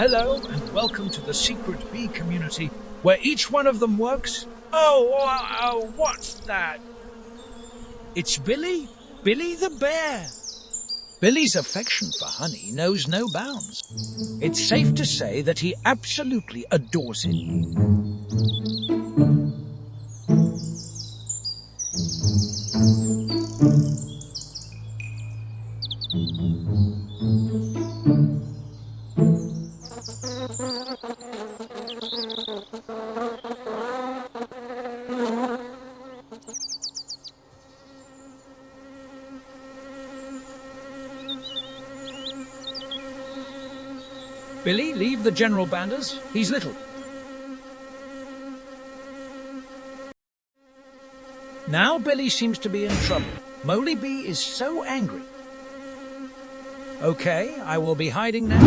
Hello, and welcome to the secret bee community, where each one of them works. Oh, what's that? It's Billy. Billy the bear. Billy's affection for honey knows no bounds. It's safe to say that he absolutely adores it. Billy, leave the General Banders. He's little. Now Billy seems to be in trouble. Molly Bee is so angry. Okay, I will be hiding now.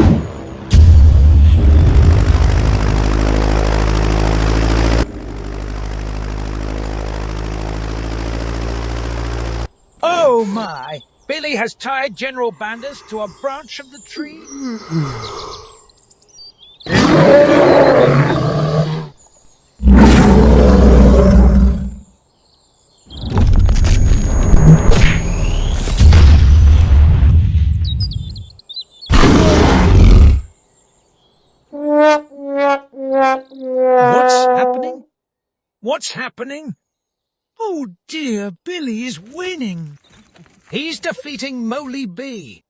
Oh my! Billy has tied General Banders to a branch of the tree. What's happening? What's happening? Oh dear, Billy is winning. He's defeating Molly Bee.